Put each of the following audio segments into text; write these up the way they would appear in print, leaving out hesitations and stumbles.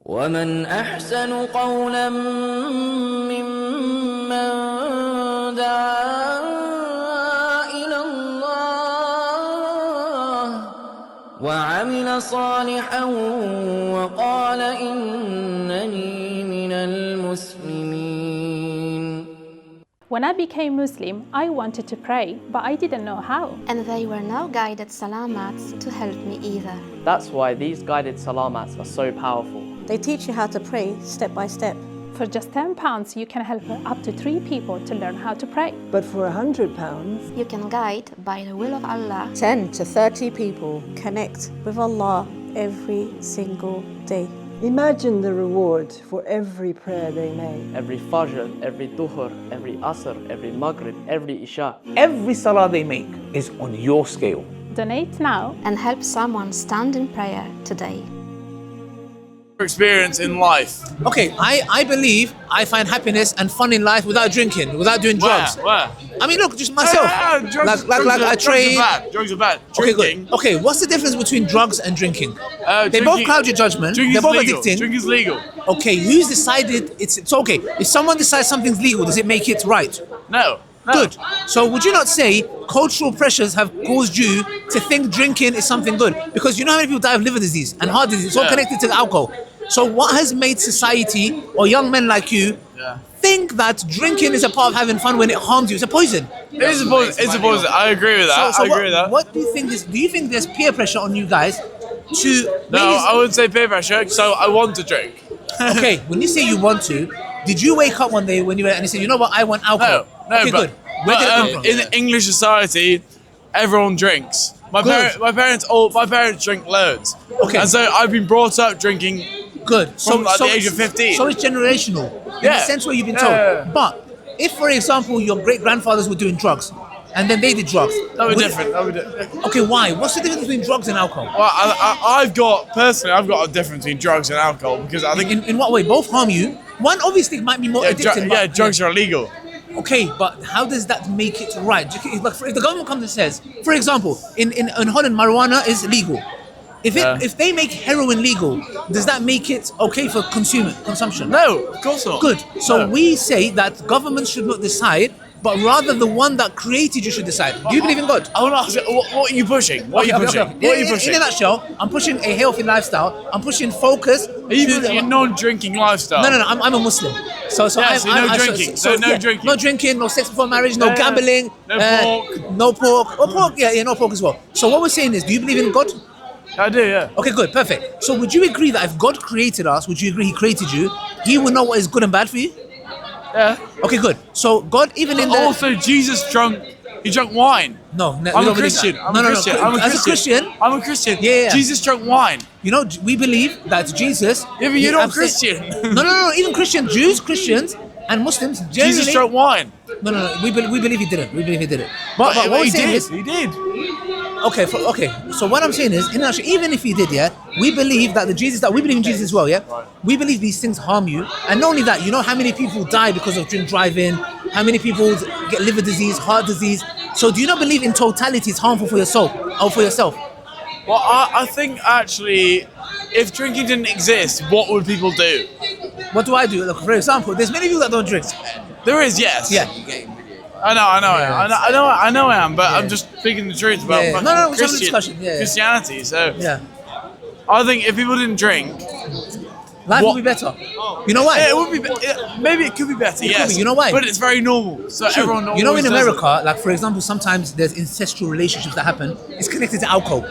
ومن أحسن قولا ممن دعا إلى الله وعمل صالحا وقال إنني من المسلمين. When I became Muslim, I wanted to pray, but I didn't know how. And they were no guided salamats to help me either. That's why these guided salamats are so powerful. They teach you how to pray step by step. For just £10, you can help up to 3 people to learn how to pray. But for £100, You can guide by the will of Allah 10 to 30 people connect with Allah every single day. imagine the reward for every prayer they make. Every Fajr, every Dhuhr, every Asr, every Maghrib, every Isha. Every salah they make is on your scale. Donate now. and help someone stand in prayer today. Experience in life. Okay, I believe I find happiness and fun in life without drinking, without doing drugs. Where? I mean, look, just myself. Like I train. Drugs are bad. Okay, Drinking. good. Okay, what's the difference between drugs and drinking? They both cloud your judgment. Drinking They're is both legal. addicting. Drinking is legal. Okay, who's decided it's okay? If someone decides something's legal, does it make it right? No. Good. So would you not say cultural pressures have caused you to think drinking is something good? Because you know how many people die of liver disease and heart disease? It's all Yeah. connected to alcohol. So what has made society or young men like you think that drinking is a part of having fun when it harms you? It's a poison. It is a poison. It's a poison. I agree with that. I agree with that. What do you think is? Do you think there's peer pressure on you guys to? No, I wouldn't say peer pressure. So I want to drink. Okay, when you say you want to, did you wake up one day when you were and you said, you know what, I want alcohol? No, Okay, but, good. Where did it come from? in English society, everyone drinks. My parents drink loads. Okay. And so I've been brought up drinking. Good. From the age of 15. So it's generational. In Yeah. the sense where you've been told. Yeah. But if, for example, your great grandfathers were doing drugs, and then they did drugs. That would be different. Okay, why? What's the difference between drugs and alcohol? Well, I've got a difference between drugs and alcohol because I think In what way? Both harm you. One obviously might be more addictive. drugs are illegal. Okay, but how does that make it right? Like, if the government comes and says, for example, in Holland, marijuana is legal. If they make heroin legal, does that make it okay for consumption? No, of course not. Good. So No. we say that government should not decide, but rather the one that created you should decide. Do you believe in God? I want to ask you, what are you pushing? What are you pushing? Okay. What are you pushing? In a nutshell, I'm pushing a healthy lifestyle. I'm pushing focus. Are you pushing a non-drinking lifestyle? No. I'm a Muslim. So Yeah, so no drinking. So no drinking. No drinking. No sex before marriage. No Yeah. gambling. No pork. No pork. Oh, pork. Yeah, no pork as well. So what we're saying is, do you believe in God? I do, yeah. Okay, good, perfect. So would you agree that if God created us, would you agree He created you? He would know what is good and bad for you? Yeah. Okay, good. So God, even in the Also, Jesus drank wine. no, we I'm a don't believe Christian. that. I'm No, a no, Christian. no. I'm a As a Christian, I'm a Christian. Yeah. Jesus drank wine. you know, we believe that Jesus. Yeah, but you're not Christian. No. Even Jews, Christians, and Muslims generally. Jesus drank wine. No. We believe He didn't. We believe He didn't. But But what he we're saying did. is, He did. Okay. So what I'm saying is, even if He did, yeah, we believe that we believe in Jesus as well, yeah. We believe these things harm you, and not only that, you know how many people die because of drink driving, how many people get liver disease, heart disease. So do you not believe in totality it's harmful for your soul or for yourself? Well, I think actually, if drinking didn't exist, what would people do? What do I do? Look, for example, there's many people that don't drink. There is, yes. Yeah. I know I am, but I'm just speaking the truth about Yeah. fucking No, we're having a discussion. Yeah. Christianity. So Yeah. I think if people didn't drink, Life What- will be better. You know why? yeah, it would be. Maybe it could be better. It yes. could be, you know why? But it's very normal. So True. everyone. You know, always in does America, like for example, sometimes there's incestual relationships that happen. It's connected to alcohol,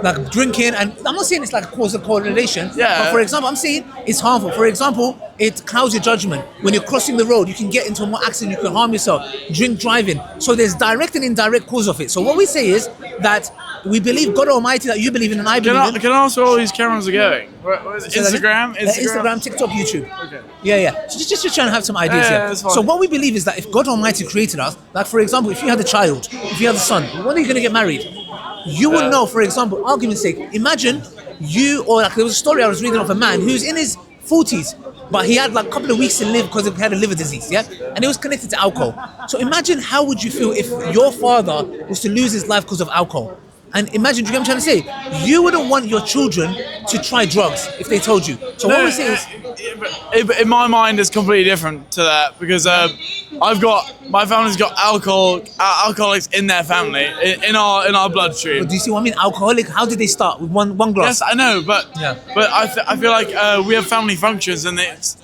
like drinking, and I'm not saying it's like a cause and correlation. Yeah. But for example, I'm saying it's harmful. For example, it clouds your judgment. When you're crossing the road, you can get into a more accident. You can harm yourself. Drink driving. So there's direct and indirect cause of it. So what we say is that we believe God Almighty that you believe in and I believe in. Can I ask where all these cameras are going? Instagram, TikTok, YouTube. Okay. Yeah. So just trying to have some ideas Yeah, here. that's fine. So what we believe is that if God Almighty created us, like for example, if you had a child, if you had a son, when are you going to get married? You would know, for example, argument's sake, imagine you, or like there was a story I was reading of a man who's in his 40s, but he had like a couple of weeks to live because he had a liver disease, yeah? And it was connected to alcohol. So imagine how would you feel if your father was to lose his life because of alcohol? And imagine, do you get what I'm trying to say? You wouldn't want your children to try drugs if they told you. So what we say is, in my mind, it's completely different to that because my family's got alcoholics in their family, in our bloodstream. do you see what I mean? Alcoholic, how did they start? With one glass? Yes, I know, but Yeah. I feel like we have family functions, and it's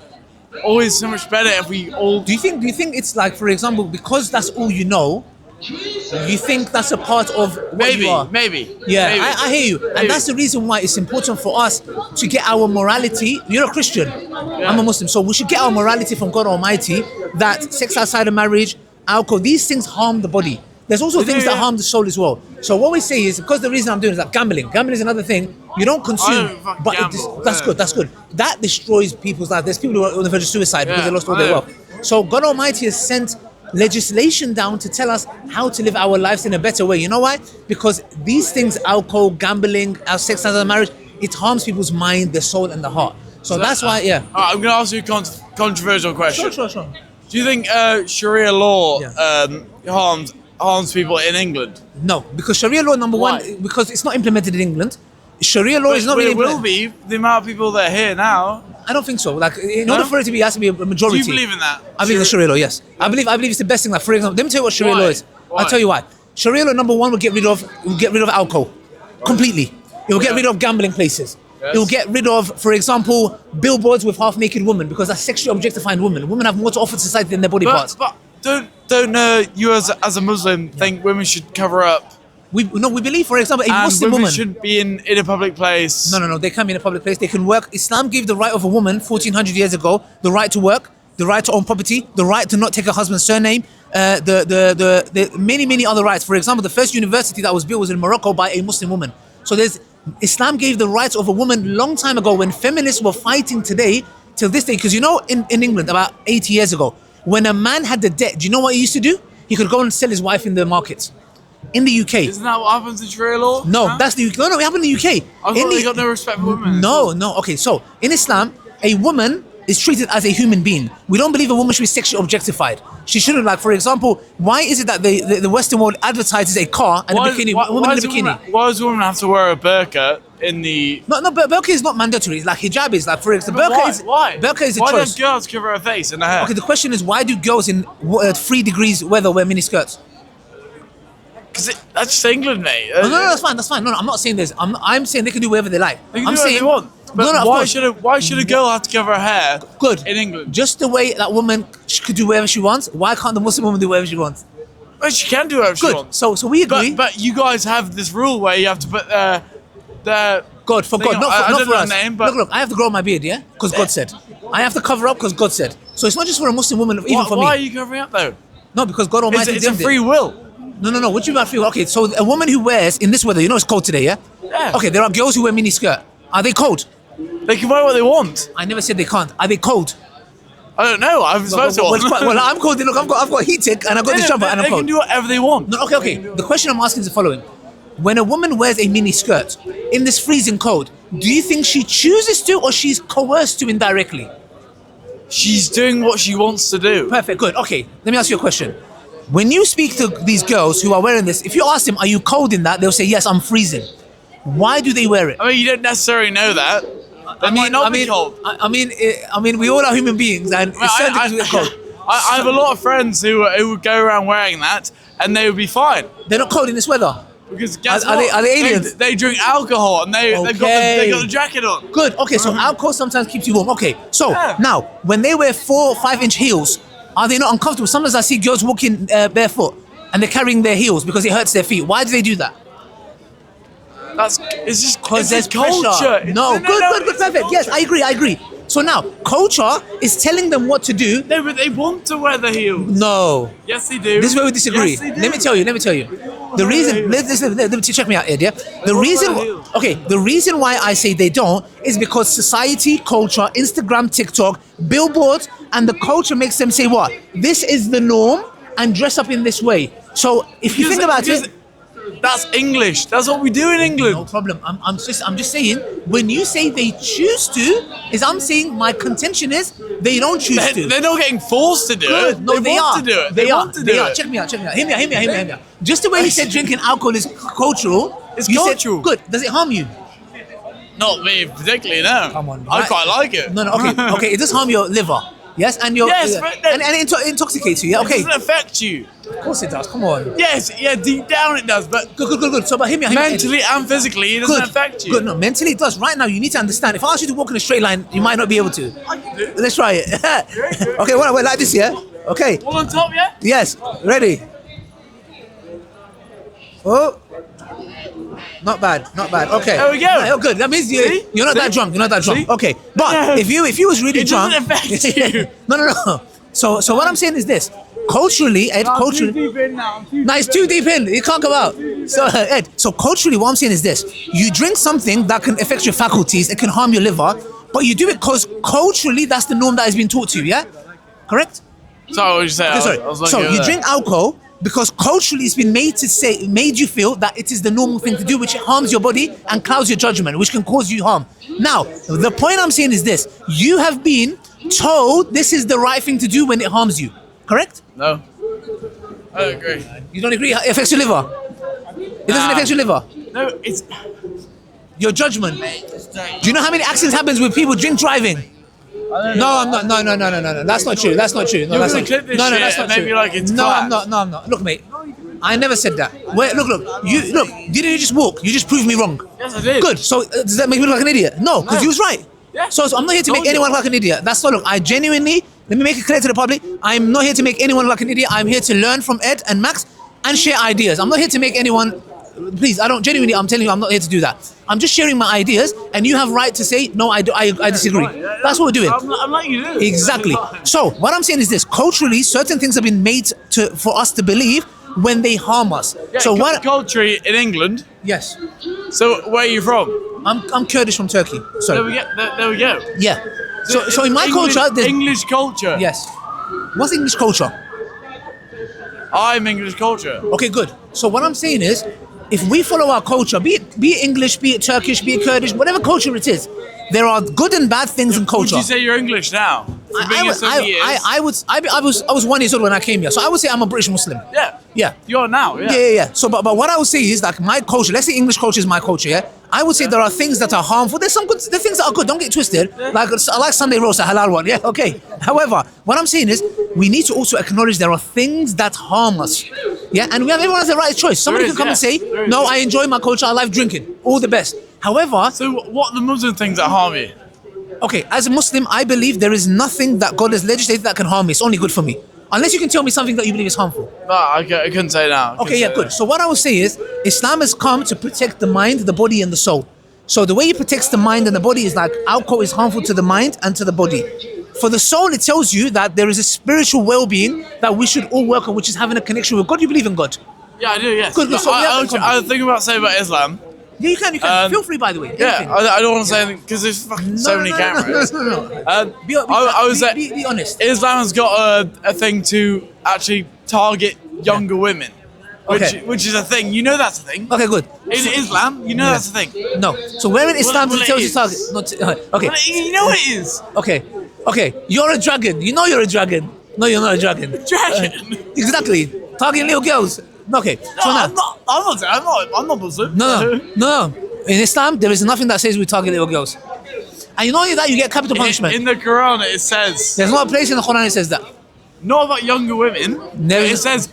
always so much better if we all. Do you think it's like, for example, because that's all you know, you think that's a part of what you are? Maybe. Yeah, maybe. I hear you. Maybe. And that's the reason why it's important for us to get our morality. You're a Christian, I'm a Muslim, so we should get our morality from God Almighty that sex outside of marriage, alcohol, these things harm the body. There's also things that harm the soul as well. So what we say is, because the reason I'm doing is that gambling is another thing you don't consume, I don't fucking but gamble. that's good. That destroys people's lives. There's people who are on the verge of suicide because they lost all their I know. wealth. So God Almighty has sent legislation down to tell us how to live our lives in a better way. You know why? Because these things, alcohol, gambling, our sex outside of marriage, it harms people's mind, their soul, and their heart. So that's why, yeah. All right, I'm going to ask you a controversial question. Sure. Do you think Sharia law Yeah. harms people in England? No, because Sharia law, number Why? one, because it's not implemented in England. Sharia law is not But really it will implemented. be the amount of people that are here now. I don't think so. Like, in No? order for it to be, it has to be a Do majority. you believe in that? I believe in Sharia law, yes. I believe it's the best thing. Like, for example, let me tell you what Sharia Why? law is. Why? I'll tell you why. Sharia law, number one, will get rid of alcohol completely. It will get rid of gambling places. Yes. It will get rid of, for example, billboards with half-naked women, because that's sexually objectifying women. Women have more to offer to society than their body parts. But don't you as a Muslim think women should cover up? We believe, for example, a And Muslim women woman. shouldn't be in a public place. No. They can be in a public place. They can work. Islam gave the right of a woman 1400 years ago the right to work, the right to own property, the right to not take her husband's surname, the many other rights. For example, the first university that was built was in Morocco by a Muslim woman. So Islam gave the rights of a woman long time ago when feminists were fighting today till this day. Because in England about 80 years ago, when a man had the debt, do you know what he used to do? He could go and sell his wife in the markets. In the UK. Isn't that what happens in Sharia law? No, Huh? that's the UK. No, it happened in the UK. I thought they got no respect for women. No. Okay, so in Islam, a woman is treated as a human being. We don't believe a woman should be sexually objectified. She shouldn't, like, for example, why is it that the Western world advertises a car and a bikini, a woman in a bikini? Why does a woman have to wear a burqa in the... No, but burqa is not mandatory. It's like hijab is. Like, for example, Why? Burqa is a Why choice. don't girls cover her face and her hair? Okay, the question is, why do girls in 3 degrees weather wear mini skirts? Because that's just England, mate. No, that's fine. No, I'm not saying this. I'm saying they can do whatever they like. They can I'm do whatever saying they want. But of why course. should a girl have to cover her hair? Good. In England? Just the way that woman could do whatever she wants, why can't the Muslim woman do whatever she wants? Well, she can do whatever she Good. wants. So we agree. But you guys have this rule where you have to put the God, for thing God, on. not I for don't know us. the name, but Look, I have to grow my beard, yeah? Because God said. I have to cover up because God said. So it's not just for a Muslim woman, even for me. why are you covering up though? No, because God Almighty It's a did it. free will. No. What do you mean by free will? Okay, so a woman who wears, in this weather, you know it's cold today, yeah? Yeah. Okay, there are girls who wear mini skirt. Are they cold? They can wear what they want. I never said they can't. Are they cold? I don't know. I've supposed to. Well, I'm cold. Look, I've got heat tech and I've got this jumper and I'm They cold. can do whatever they want. No, okay. The question I'm asking is the following. When a woman wears a mini skirt in this freezing cold, do you think she chooses to or she's coerced to indirectly? She's doing what she wants to do. Perfect, good. Okay, let me ask you a question. When you speak to these girls who are wearing this, if you ask them, are you cold in that? They'll say, yes, I'm freezing. Why do they wear it? I mean, you don't necessarily know that. They might not be cold. I mean, we all are human beings and it's certain things we get cold. I have a lot of friends who would go around wearing that and they would be fine. They're not cold in this weather. Because guess Are what? they aliens? They drink alcohol and they've got the jacket on. Good. Okay, so alcohol sometimes keeps you warm. Okay, so Yeah. now when they wear 4 or 5 inch heels, are they not uncomfortable? Sometimes I see girls walking barefoot and they're carrying their heels because it hurts their feet. Why do they do that? It's just Because it's there's culture. pressure. No, good, it's perfect. Yes, culture. I agree. So now culture is telling them what to do. No, but they want to wear the heels. No. Yes, they do. This is where we disagree. Yes, they do. Let me tell you. The reason, let me check me out here, dear. The reason why I say they don't is because society, culture, Instagram, TikTok, billboards, and the culture makes them say what? This is the norm and dress up in this way. So if you think about it, that's English. That's what we do in England. no problem. I'm just saying, when you say they choose to, I'm saying my contention is they don't choose to. They're not getting forced to do Good. it. No, they want are. to do it. They want to do are. it. Check me out. Hear me out. Just the way you said drinking alcohol is cultural, It's You said- cultural. good. Does it harm you? Not me particularly, no. Come on, I right. quite like it. No, okay, okay. It does harm your liver. Yes, and your Yes, but then- and it intoxicates you. Yeah, It okay. doesn't affect you. Of course it does. Come on. Yes, yeah, deep down it does, but Good. So, but hear me. mentally and physically it doesn't Good. affect you. Good. No, mentally it does. Right now, you need to understand. If I ask you to walk in a straight line, you might not be able to. Let's try it. Okay, wait, like this, yeah. Okay. All on top, yeah? Yes. Ready. Oh. Not bad. Okay. There we go. Oh, good. That means See? you're not that See? drunk. You're not that drunk. See? Okay. But No. if you was really It drunk, doesn't affect you. No. So what I'm saying is this. Culturally, Ed, culturally. No, it's too deep in. It can't come out. So, Ed, so culturally, what I'm saying is this. You drink something that can affect your faculties, it can harm your liver, but you do it because culturally, that's the norm that has been taught to you, yeah? Correct? Sorry, what did you say? Okay, sorry. I was So looking at you that. drink alcohol because culturally it's been made you feel that it is the normal thing to do, which harms your body and clouds your judgment, which can cause you harm. Now, the point I'm saying is this. You have been told this is the right thing to do when it harms you. Correct? No. I don't agree. You don't agree? It affects your liver. It doesn't affect your liver. No, it's... Your judgment. Do you know how many accidents happens with people drink driving? No, I'm not. No. That's not true. That's not true. No, You're that's gonna not clip this No, shit that's not and make true. me like it's No, I'm class. not. No, I'm not. Look, mate. I never said that. Wait, look. Didn't you just walk? You just proved me wrong. Yes, I did. Good. So does that make me look like an idiot? No, because No. you was right. Yeah. So I'm not here to Told make you. anyone look like an idiot. That's not. Look, I genuinely. Let me make it clear to the public. I'm not here to make anyone look like an idiot. I'm here to learn from Ed and Max and share ideas. I'm not here to make anyone. Please, I don't genuinely. I'm telling you, I'm not here to do that. I'm just sharing my ideas, and you have right to say no. I disagree. That's what we're doing. I'm like you do. Exactly. So what I'm saying is this: culturally, certain things have been made for us to believe when they harm us. Yeah, So what? culture in England. Yes, So where are you from? I'm Kurdish from Turkey. There Sorry. we go. There we go. Yeah. So in my English, culture, there's English culture. yes. What's English culture? I'm English culture. Okay, good. So what I'm saying is, if we follow our culture, be it English, be it Turkish, be it Kurdish, whatever culture it is, there are good and bad things in Would culture. you say you're English now? For being here so many years. I was 1 year old when I came here, so I would say I'm a British Muslim. Yeah. Yeah. You are now. Yeah. Yeah. So, but what I would say is like my culture. Let's say English culture is my culture. Yeah. I would say there are things that are harmful. There's some good. There are things that are good. Don't get twisted. Like I like Sunday roast, a halal one. Yeah. Okay. However, what I'm saying is we need to also acknowledge there are things that harm us. Yeah. And everyone has the right choice. Somebody There is, can come and yeah. say, There is. no, I enjoy my culture. I like drinking. All the best. However, So what are the Muslim things that harm you? okay, as a Muslim, I believe there is nothing that God has legislated that can harm me. It's only good for me. Unless you can tell me something that you believe is harmful. No, I couldn't say now. Okay, yeah, good. So what I would say is Islam has come to protect the mind, the body, and the soul. So the way it protects the mind and the body is like alcohol is harmful to the mind and to the body. For the soul, it tells you that there is a spiritual well-being that we should all work on, which is having a connection with God. You believe in God? Yeah, I do. Yes. Good, Look, so we have I in was common. thinking about saying about Islam. Yeah, you can. Feel free, by the way. Yeah, Anything. I don't want to say anything because there's fucking so many cameras. No. I was Be honest. Islam has got a thing to actually target younger women, Okay. which is a thing. You know that's a thing. Okay, good. In Islam, you know that's a thing. No. So where in Islam Well, does it it tell you is. target? Okay. But you know it is. Okay. You're a dragon. You know you're a dragon. No, you're not a dragon. Dragon. Exactly. Targeting little girls. Okay. So No, now. I'm not Muslim. No. In Islam, there is nothing that says we target little girls. And you know that you get capital punishment. In the Quran, it says There's not a place in the Quran that says that. not about younger women. There It is- says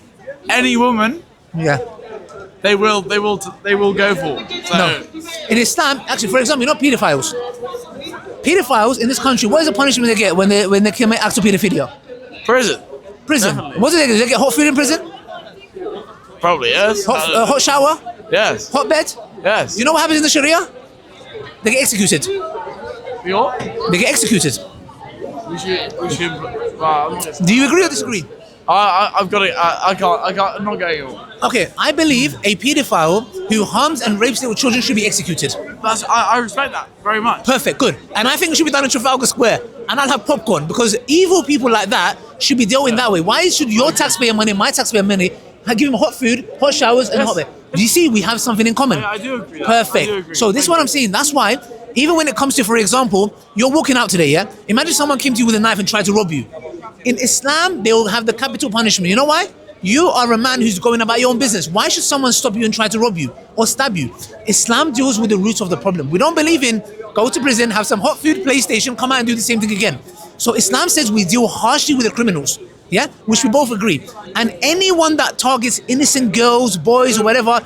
any woman Yeah. they will go for. So No. In Islam, actually, for example, you know pedophiles. Pedophiles in this country, what is the punishment they get when they commit acts of pedophilia? prison. Prison. Definitely. What do they get? Do they get hot food in prison? Probably yes. Hot shower? Yes. Hot bed? Yes. You know what happens in the Sharia? They get executed. What? They get executed. We should. I'm not gonna- Do you agree or disagree? I've got it. I can't. I'm not going on. Okay, I believe a pedophile who harms and rapes little children should be executed. I respect that very much. Perfect, good. And I think it should be done in Trafalgar Square. And I'll have popcorn because evil people like that should be dealt with that way. Why should your taxpayer money, my taxpayer money, give him hot food, hot showers, and Yes. hot bed? Do you see? We have something in common. Yeah, I do agree with that. Perfect. I do agree. So this is what I'm saying. That's why, even when it comes to, for example, you're walking out today, yeah? Imagine someone came to you with a knife and tried to rob you. In Islam, they will have the capital punishment. You know why? You are a man who's going about your own business. Why should someone stop you and try to rob you or stab you? Islam deals with the root of the problem. We don't believe in go to prison, have some hot food, PlayStation, come out and do the same thing again. So Islam says we deal harshly with the criminals, yeah, which we both agree. And anyone that targets innocent girls, boys, or whatever,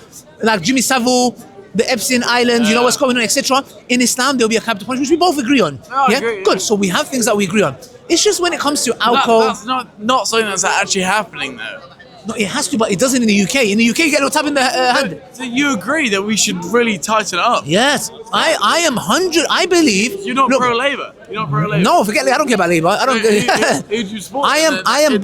like Jimmy Savile, the Epstein Islands, you know what's going on, etc. In Islam, there'll be a capital punishment, which we both agree on. I Yeah, agree, good. yeah. So we have things that we agree on. It's just when it comes to alcohol. That's not something that's actually happening though. No, it has to, but it doesn't in the UK. In the UK, you get a tap in the hand. So you agree that we should really tighten it up? Yes, I am 100. I believe. You're not look, pro-Labour. You're not pro-Labour. No, forget it. I don't care about Labour. I don't. Who do you support? I am.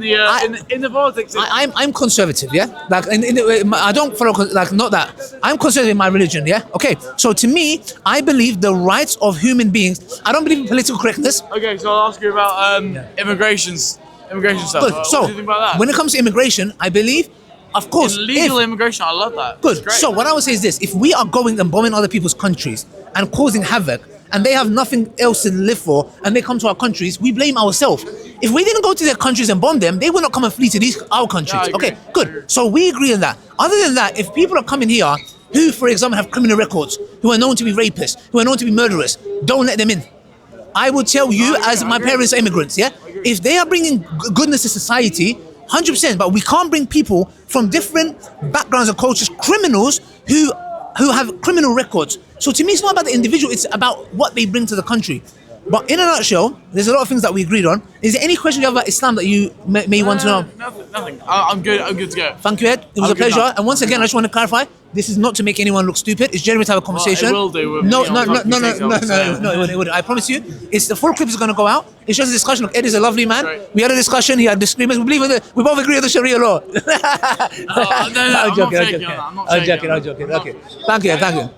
In the politics. I'm conservative, yeah. Like, I don't follow like not that. I'm conservative in my religion, yeah. Okay, so to me, I believe the rights of human beings. I don't believe in political correctness. Okay, so I'll ask you about immigration stuff. Good. What So do you think about that? when it comes to immigration, I believe, of course, Illegal immigration, I love that. Good. It's great. So what I would say is this: if we are going and bombing other people's countries and causing havoc, and they have nothing else to live for, and they come to our countries, we blame ourselves. If we didn't go to their countries and bomb them, they would not come and flee to our countries. Yeah, I agree. Okay, good. So we agree on that. Other than that, if people are coming here who, for example, have criminal records, who are known to be rapists, who are known to be murderers, don't let them in. I will tell you, as my parents are immigrants, yeah? If they are bringing goodness to society, 100%, but we can't bring people from different backgrounds and cultures, criminals who have criminal records. So to me, it's not about the individual, it's about what they bring to the country. But in a nutshell, there's a lot of things that we agreed on. Is there any question you have about Islam that you may want to know? Nothing. I'm good. I'm good to go. Thank you, Ed. It was Have a a good pleasure. night. And once again, I just want to clarify, this is not to make anyone look stupid. It's generally to have a conversation. it will do with No, me no, on no, top no, of no, things no, I was no, saying. no, it wouldn't. I promise you. It's the full clip is going to go out. It's just a discussion. Look, Ed is a lovely man. Great. We had a discussion. He had disagreements. We both agree on the Sharia law. No, I'm not I'm joking. shaking on that. I'm not I'm shaking joking. on I'm joking. Okay. Thank you. Thank you.